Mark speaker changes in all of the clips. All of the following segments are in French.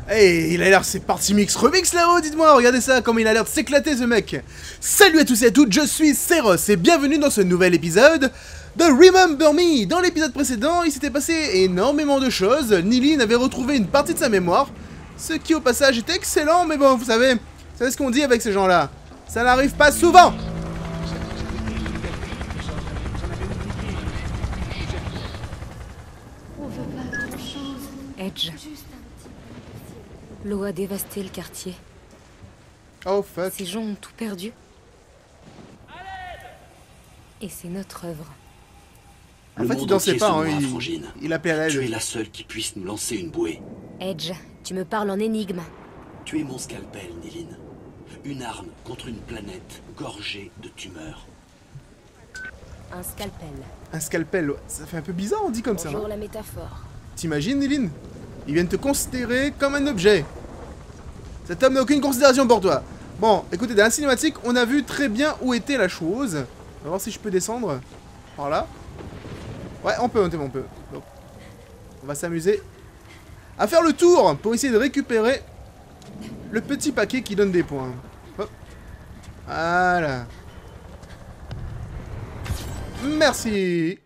Speaker 1: Hey, il a l'air, c'est parti mix remix là-haut, dites-moi, regardez ça, comme il a l'air de s'éclater ce mec. Salut à tous et à toutes, je suis Seros et bienvenue dans ce nouvel épisode de Remember Me. Dans l'épisode précédent, il s'était passé énormément de choses, Nilin avait retrouvé une partie de sa mémoire, ce qui au passage était excellent, mais bon, vous savez ce qu'on dit avec ces gens-là, ça n'arrive pas souvent.
Speaker 2: Edge. L'eau a dévasté le quartier.
Speaker 1: Oh fuck.
Speaker 2: Ces gens ont tout perdu. Et c'est notre œuvre.
Speaker 1: En fait, il dansait pas, hein, il appelait à l'aide.
Speaker 3: Tu es la seule qui puisse nous lancer une bouée.
Speaker 2: Edge, tu me parles en énigme.
Speaker 3: Tu es mon scalpel, Nilin. Une arme contre une planète gorgée de tumeurs.
Speaker 2: Un scalpel.
Speaker 1: Un scalpel, ça fait un peu bizarre, on dit comme ça.
Speaker 2: Bonjour la métaphore.
Speaker 1: T'imagines, Nilin? Ils viennent te considérer comme un objet. Cet homme n'a aucune considération pour toi. Bon, écoutez, dans la cinématique, on a vu très bien où était la chose. On va voir si je peux descendre par là. Ouais, on peut. Donc, on va s'amuser à faire le tour pour essayer de récupérer le petit paquet qui donne des points. Hop. Voilà. Merci.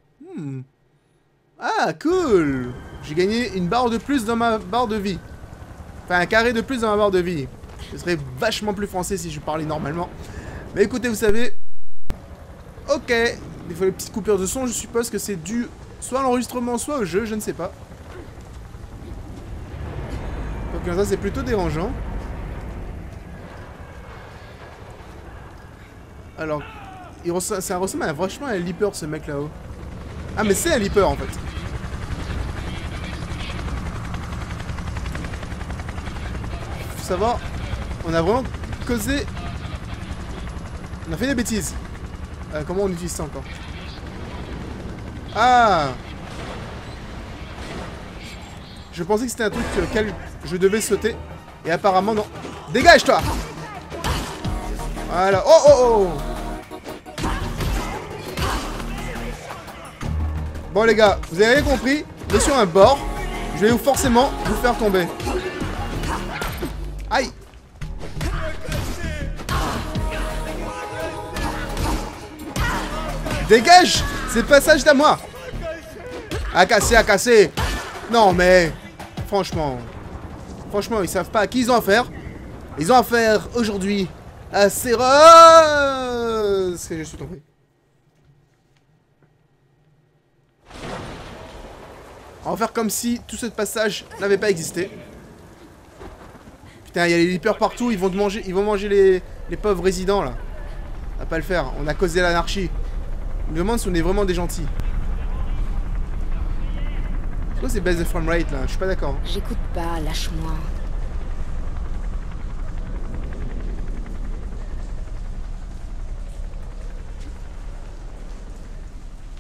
Speaker 1: Ah, cool. J'ai gagné une barre de plus dans ma barre de vie. Enfin, un carré de plus dans ma barre de vie. Ce serait vachement plus français si je parlais normalement. Mais écoutez, vous savez... Ok. Des fois, les petites coupures de son, je suppose que c'est dû soit à l'enregistrement, soit au jeu, je ne sais pas. Donc ça, c'est plutôt dérangeant. Alors, ça ressemble à vachement un leaper, ce mec là-haut. Ah, mais c'est un leaper, en fait. Faut savoir, on a vraiment causé... On a fait des bêtises. Comment on utilise ça encore? Ah! Je pensais que c'était un truc auquel je devais sauter. Et apparemment, non. Dégage-toi! Voilà. Oh, oh, oh! Bon, les gars, vous avez rien compris. Je suis sur un bord. Je vais forcément vous faire tomber. Aïe! Dégage! C'est le passage d'à moi! À casser, à casser! Non, mais... Franchement, ils savent pas à qui ils ont affaire. Ils ont affaire aujourd'hui à Seros! Je suis tombé. On va faire comme si tout ce passage n'avait pas existé. Putain, il y a les leapers partout, ils vont manger les pauvres résidents là. On va pas le faire, on a causé l'anarchie. Je me demande si on est vraiment des gentils. C'est quoi ces baisses de framerate là? Je suis pas d'accord.
Speaker 2: J'écoute pas, lâche-moi.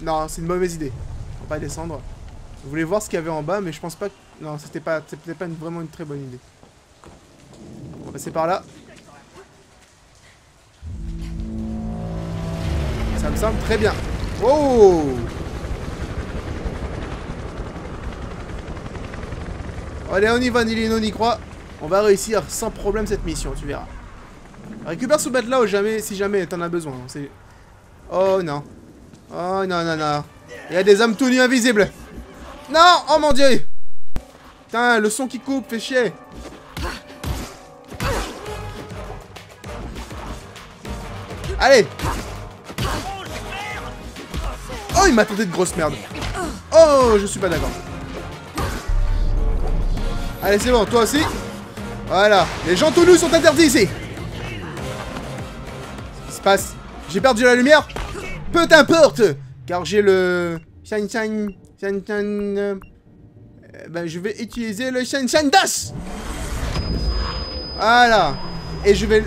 Speaker 1: Non, c'est une mauvaise idée. On va pas descendre. Je voulais voir ce qu'il y avait en bas, mais je pense pas que... Non, c'était pas vraiment une très bonne idée. On va passer par là. Ça me semble très bien. Oh! Allez, on y va, Nilin, on y croit. On va réussir sans problème cette mission, tu verras. Récupère ce bête là si jamais t'en as besoin. Oh non. Oh non, non, non. Il y a des hommes tout nus invisibles. Non! Oh mon dieu! Putain, le son qui coupe, fait chier. Allez! Oh, il m'a tenté de grosse merde. Oh, je suis pas d'accord. Allez, c'est bon, toi aussi. Voilà, les gens tout nus sont interdits ici. Qu'est-ce qui se passe? J'ai perdu la lumière? Peu t'importe, car j'ai le... Ben, je vais utiliser le Shine Das. Voilà. Et je vais...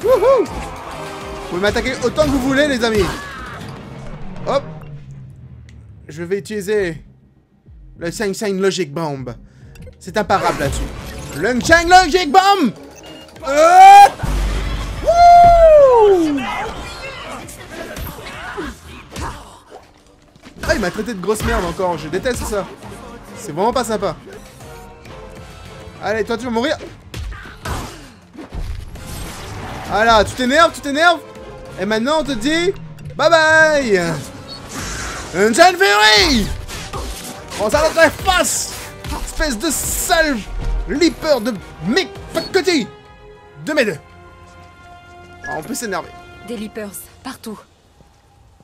Speaker 1: Wouhou! Vous pouvez m'attaquer autant que vous voulez, les amis. Hop. Je vais utiliser le Shine Logic Bomb. C'est imparable là-dessus. Le Shine Logic Bomb! Wouh! Ah, il m'a traité de grosse merde encore, je déteste ça. C'est vraiment pas sympa. Allez, toi tu vas mourir. Voilà, tu t'énerves, Et maintenant on te dit bye bye. Engine Fury. On s'arrête dans la face. Espèce de sale leaper de mec faculty. De mes deux. Ah, on peut s'énerver.
Speaker 2: Des leapers, partout.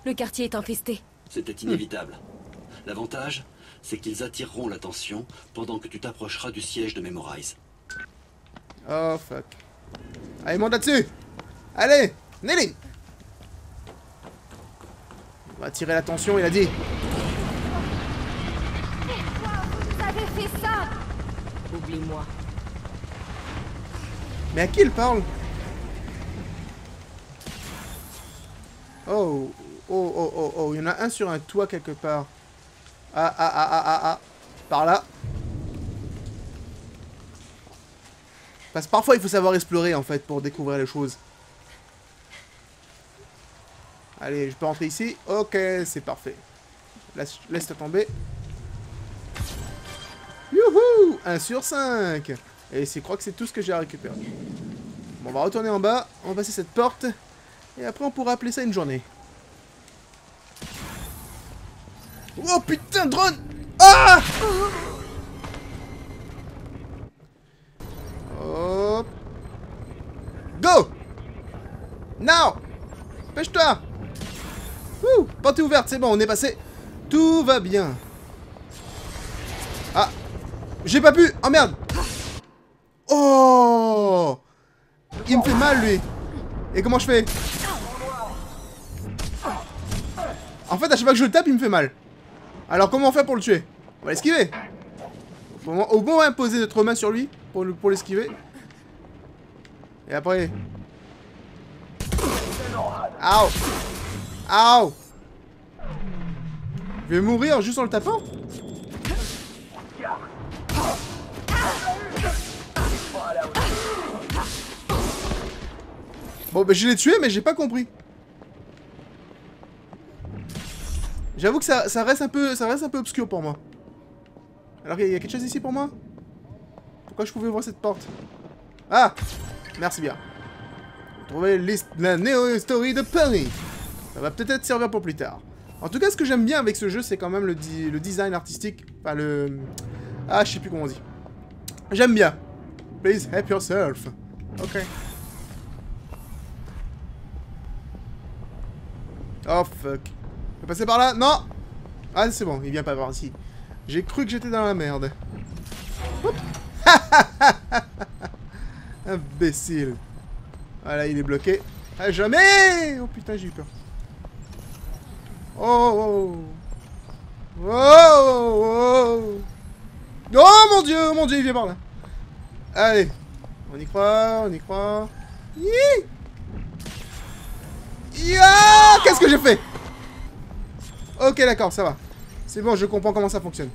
Speaker 2: Le quartier est infesté.
Speaker 3: C'était inévitable. L'avantage, c'est qu'ils attireront l'attention pendant que tu t'approcheras du siège de Memorize.
Speaker 1: Oh fuck. Allez, monte là-dessus. Allez, Nelly. On va attirer l'attention, il a dit.
Speaker 2: Vous avez fait ça. Oublie-moi.
Speaker 1: Mais à qui il parle? Oh, il y en a un sur un toit quelque part. Ah. Par là. Parce que parfois il faut savoir explorer en fait pour découvrir les choses. Allez, je peux rentrer ici. Ok, c'est parfait. Laisse-toi tomber. Youhou! 1 sur 5. Et je crois que c'est tout ce que j'ai à récupérer. Bon, on va retourner en bas. On va passer cette porte. Et après, on pourra appeler ça une journée. Oh putain, drone! Ah! Hop. Go! Now! Pêche-toi! Ouh! Porte est ouverte, c'est bon, on est passé. Tout va bien. Ah! J'ai pas pu! Oh merde! Oh! Il me fait mal, lui! Et comment je fais? En fait, à chaque fois que je le tape, il me fait mal. Alors, comment on fait pour le tuer? On va l'esquiver. Au moins, on va poser notre main sur lui pour l'esquiver. Et après... Aouh! Aouh! Je vais mourir juste en le tapant? Bon, bah je l'ai tué, mais j'ai pas compris. J'avoue que ça reste un peu obscur pour moi. Alors, il y a quelque chose ici pour moi? Pourquoi je pouvais voir cette porte? Ah! Merci bien. Trouver la Néo-Story de Paris. Ça va peut-être servir pour plus tard. En tout cas, ce que j'aime bien avec ce jeu, c'est quand même le design artistique. Enfin, le... Ah, je sais plus comment on dit. J'aime bien. Please help yourself. Ok. Oh, fuck. Je peux passer par là? Non! Ah, c'est bon, il vient pas par ici. J'ai cru que j'étais dans la merde. Imbécile. Voilà, il est bloqué. Ah, jamais! Oh putain, j'ai eu peur. Oh! Oh mon dieu, il vient par là. Allez. On y croit, on y croit. Yi! Ya! Qu'est-ce que j'ai fait? Ok, d'accord, ça va. C'est bon, je comprends comment ça fonctionne.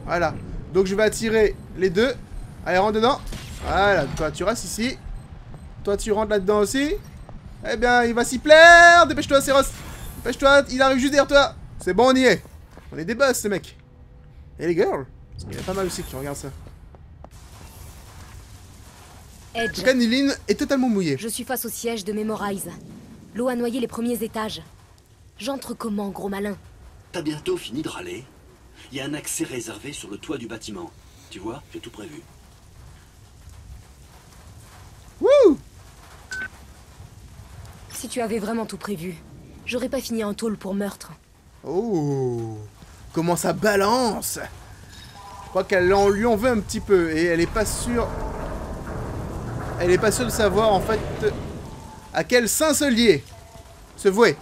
Speaker 1: Voilà. Donc je vais attirer les deux. Allez, rentre dedans. Voilà, toi tu restes ici. Toi tu rentres là-dedans aussi. Eh bien, il va s'y plaire. Dépêche-toi, Céros. Dépêche-toi, il arrive juste derrière toi. C'est bon, on y est. On est des boss, ce mec. Et les girls? Parce qu'il y en a pas mal aussi qui regardent ça.
Speaker 2: Edge.
Speaker 1: En tout cas, Nilin est totalement mouillée.
Speaker 2: Je suis face au siège de Memorize. L'eau a noyé les premiers étages. J'entre comment, gros malin?
Speaker 3: T'as bientôt fini de râler. Il y a un accès réservé sur le toit du bâtiment. Tu vois, j'ai tout prévu.
Speaker 1: Wouh!
Speaker 2: Si tu avais vraiment tout prévu, j'aurais pas fini en tôle pour meurtre.
Speaker 1: Oh! Comment ça balance! Je crois qu'elle lui en veut un petit peu. Et elle est pas sûre... Elle est pas sûre de savoir, en fait, à quel saint se lier. Se vouer.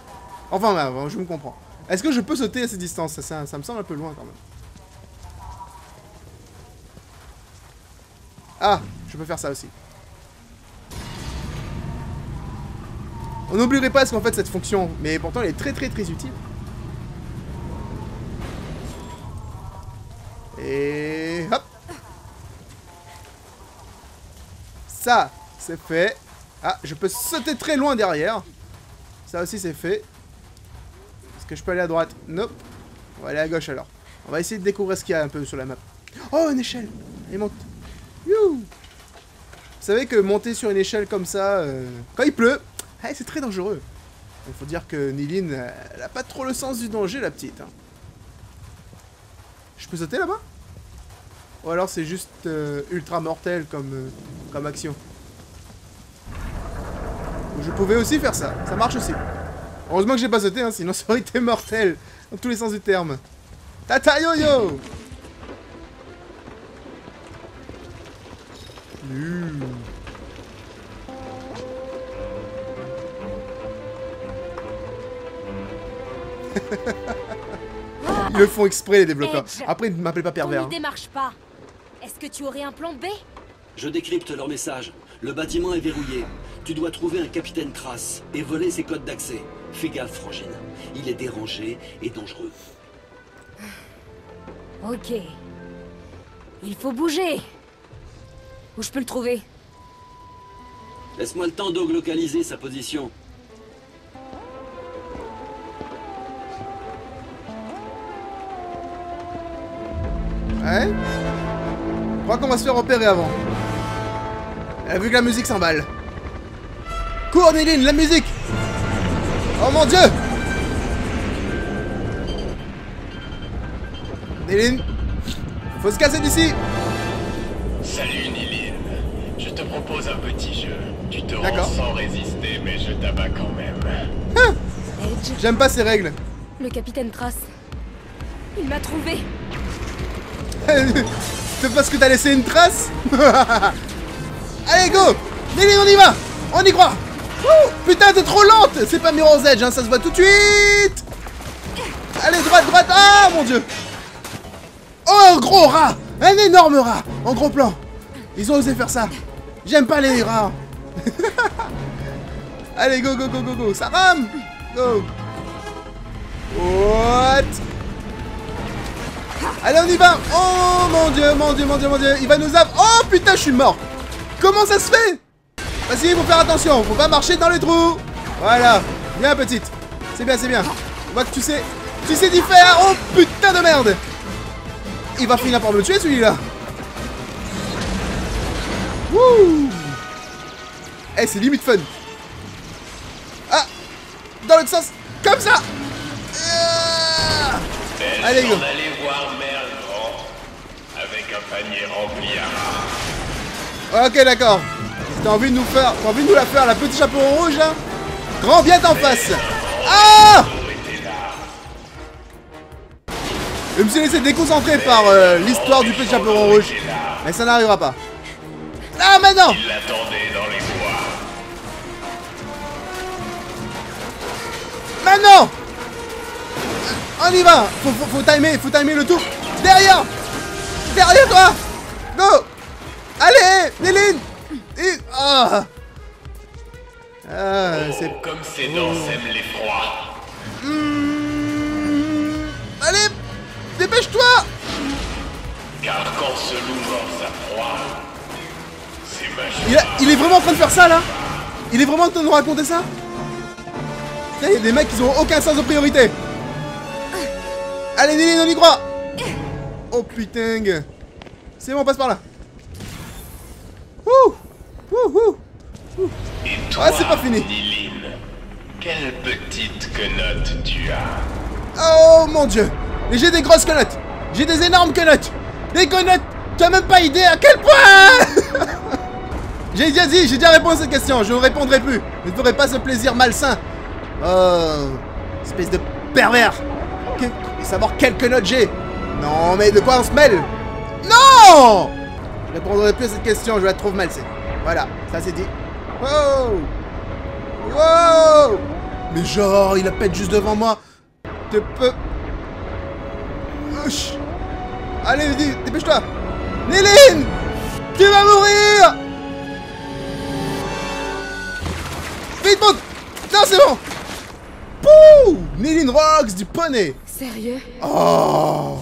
Speaker 1: Enfin, bah, je me comprends. Est-ce que je peux sauter à cette distance? Ça me semble un peu loin, quand même. Ah! Je peux faire ça aussi. On n'oublierait pas qu'en fait cette fonction, mais pourtant elle est très utile. Et hop! Ça, c'est fait. Ah, je peux sauter très loin derrière. Ça aussi, c'est fait. Est-ce que je peux aller à droite? Nope. On va aller à gauche alors. On va essayer de découvrir ce qu'il y a un peu sur la map. Oh, une échelle. Elle monte. Youhou. Vous savez que monter sur une échelle comme ça, quand il pleut, c'est très dangereux. Il faut dire que Nilin, elle a pas trop le sens du danger, la petite. Hein. Je peux sauter là-bas? Ou alors c'est juste ultra mortel comme action. Je pouvais aussi faire ça. Ça marche aussi. Heureusement que j'ai pas sauté, hein, sinon ça aurait été mortel. Dans tous les sens du terme. Tata yo-yo. Ils le font exprès les développeurs.
Speaker 2: Edge,
Speaker 1: après ils ne m'appellent pas pervers.
Speaker 2: Ton idée marche pas. Est-ce que tu aurais un plan B?
Speaker 3: Je décrypte leur message. Le bâtiment est verrouillé. Tu dois trouver un capitaine Trace et voler ses codes d'accès. Fais gaffe, Frangine. Il est dérangé et dangereux.
Speaker 2: Ok. Il faut bouger. Où je peux le trouver?
Speaker 3: Laisse-moi le temps d'Og localiser sa position.
Speaker 1: Ouais. Je crois qu'on va se faire repérer avant. Elle a vu que la musique s'emballe. Cours, Nilin, la musique! Oh mon dieu! Nilin, faut se casser d'ici!
Speaker 4: Salut Nilin. Je te propose un petit jeu. Tu te
Speaker 1: D'accord.
Speaker 4: rends sans résister, mais je t'abats quand même.
Speaker 2: Edge,
Speaker 1: J'aime pas ces règles.
Speaker 2: le capitaine Trace. Il m'a trouvé.
Speaker 1: C'est parce que t'as laissé une trace? Allez, go! Nilin, on y va! On y croit! Wouh! Putain, t'es trop lente! C'est pas Mirror's Edge, hein, ça se voit tout de suite! Allez, droite, droite! Ah, mon dieu! Oh, un gros rat! Un énorme rat! En gros plan! Ils ont osé faire ça! J'aime pas les rats! Allez, go, go, go, go, go! Ça rame! Go! What? Allez, on y va! Oh, mon dieu, mon dieu, mon dieu, mon dieu! Il va nous avoir... Oh, putain, je suis mort! Comment ça se fait? Vas-y, faut faire attention, faut pas marcher dans les trous. Voilà, bien petite. C'est bien, c'est bien. On voit que tu sais d'y faire. Oh putain de merde. Il va finir par me tuer celui-là. Wouh. Eh, c'est limite fun. Ah, dans l'autre sens, comme ça. Allez, go.
Speaker 4: On allait voir Merle Grand avec un panier rempli à rats.
Speaker 1: Ok, d'accord. T'as envie de nous faire, t'as envie de nous la faire, la petite chaperon rouge là? Grand, viens t'en face. Ah! Je me suis laissé déconcentrer par l'histoire du petit chaperon rouge. Mais ça n'arrivera pas. Ah, maintenant!
Speaker 4: Il l'attendait dans les bois.
Speaker 1: Maintenant! On y va! Faut timer le tout! Derrière! Derrière toi! Go! Allez! Nilin! Ah! Ah,
Speaker 4: Oh,
Speaker 1: c'est...
Speaker 4: comme ses dents sèment l'effroi.
Speaker 1: Allez! Dépêche-toi!
Speaker 4: Car quand ce loup mord sa proie, c'est magique.
Speaker 1: Il est vraiment en train de faire ça, là? Il est vraiment en train de nous raconter ça? Putain, il y a des mecs qui ont aucun sens de priorité. Allez, Nilin, on y croit! Oh, putain! C'est bon, on passe par là. Ouh! Ouh, ouh!
Speaker 4: Et toi,
Speaker 1: Ah, c'est pas fini.
Speaker 4: Nilin, quelle petite quenotte tu as.
Speaker 1: Oh mon dieu! Et j'ai des grosses quenottes! J'ai des énormes quenottes! Des quenottes! Tu as même pas idée à quel point! J'ai déjà dit, j'ai déjà répondu à cette question, je ne répondrai plus. Je ne ferai pas ce plaisir malsain. Oh, espèce de pervers! Et savoir quelle quenotte j'ai! Non, mais de quoi on se mêle? Non! Je répondrai plus à cette question, je la trouve malsaine. Voilà, ça c'est dit. Wow! Wow! Mais genre, il la pète juste devant moi. Tu peux... Ouch. Allez, dépêche-toi. Nilin! Tu vas mourir! Vite, monte! Non, c'est bon! Pouh! Nilin rocks du poney!
Speaker 2: Sérieux?
Speaker 1: Oh!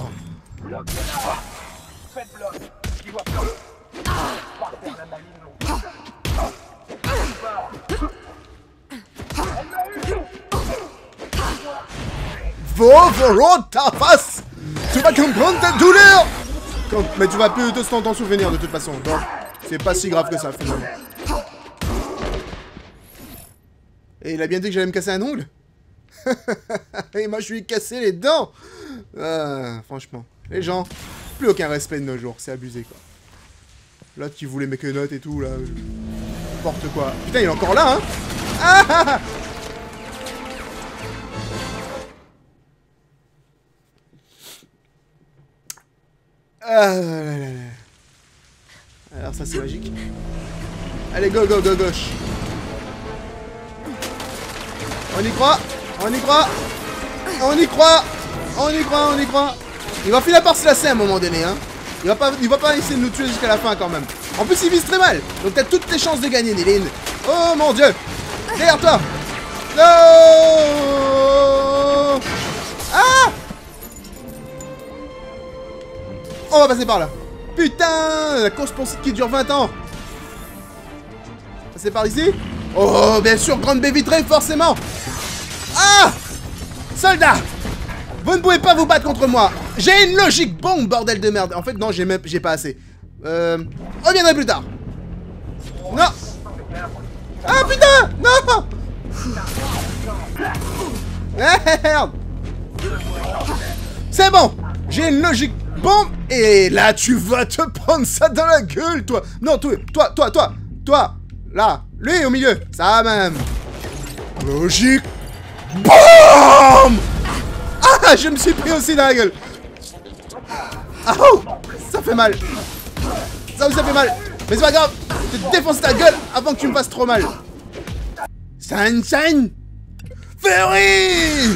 Speaker 1: Overload ta face. Tu vas comprendre ta douleur. Mais tu vas plus t'en souvenir de toute façon. Donc, c'est pas si grave que ça, finalement. Et il a bien dit que j'allais me casser un ongle. Et moi, je lui ai cassé les dents. Franchement, les gens, plus aucun respect de nos jours. C'est abusé, quoi. L'autre qui voulait mes quenottes et tout, là. N'importe quoi. Putain, il est encore là, hein. Ah. Alors ça c'est magique. Allez go go go gauche. On y croit. On y croit. On y croit. On y croit. On y croit. Il va finir par se lasser à un moment donné hein. Il va pas essayer de nous tuer jusqu'à la fin quand même. En plus il vise très mal. Donc t'as toutes tes chances de gagner Néline. Oh mon dieu. Derrière toi. Non. Ah. On va passer par là. Putain, la course-poursuite qui dure 20 ans. Passer par ici. Oh, bien sûr, grande baie vitrée, forcément. Ah. Soldat. Vous ne pouvez pas vous battre contre moi. J'ai une logique bombe, bordel de merde. En fait, non, j'ai pas assez. Reviendrai plus tard. Non. Ah, putain. Non. Merde. C'est bon. J'ai une logique bombe. Et là, tu vas te prendre ça dans la gueule, toi. Non, toi. Là, lui au milieu. Ça même. Logique. BOOM. Ah, je me suis pris aussi dans la gueule. Ah, oh, ça fait mal. Ça aussi, ça fait mal. Mais c'est pas grave. Je te défonce ta gueule avant que tu me fasses trop mal. Sunshine. Fury.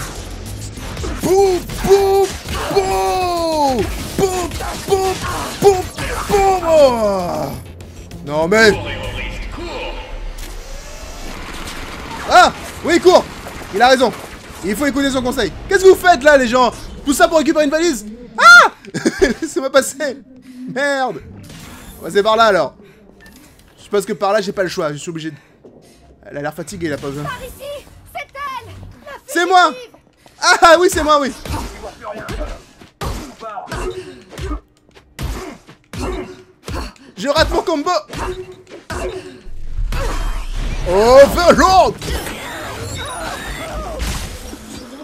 Speaker 1: Boum, boum, boum. Boum, boum, boum, boum. Oh. Non mais... Ah, oui, cours. Il a raison. Il faut écouter son conseil. Qu'est-ce que vous faites là, les gens? Tout ça pour récupérer une valise? Ah. Laissez-moi passer. Merde. On va passer par là, alors. Je pense que par là, j'ai pas le choix. Je suis obligé de... Elle a l'air fatiguée, la pause.
Speaker 2: Par ici. C'est elle.
Speaker 1: C'est moi. Ah oui, c'est moi, oui. Je rate mon combo. Overlord.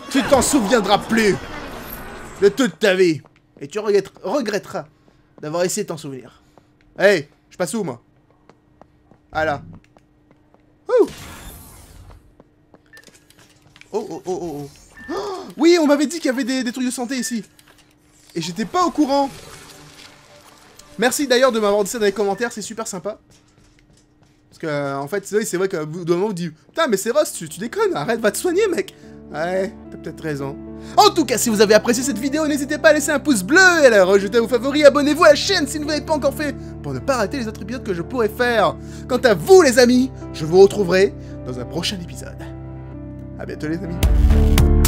Speaker 1: Tu t'en souviendras plus de toute ta vie. Et tu regretteras d'avoir essayé de t'en souvenir. Hey, je passe où, moi? Ah là. Ouh. Oh. Oui, on m'avait dit qu'il y avait des trucs de santé ici. Et j'étais pas au courant. Merci d'ailleurs de m'avoir dit ça dans les commentaires, c'est super sympa. Parce que, en fait, c'est vrai qu'à bout d'un moment, vous dites putain, mais c'est Ross, tu déconnes, arrête, va te soigner, mec. Ouais, t'as peut-être raison. En tout cas, si vous avez apprécié cette vidéo, n'hésitez pas à laisser un pouce bleu et à la rajouter à vos favoris. Abonnez-vous à la chaîne si vous ne l'avez pas encore fait pour ne pas rater les autres épisodes que je pourrais faire. Quant à vous, les amis, je vous retrouverai dans un prochain épisode. A bientôt, les amis.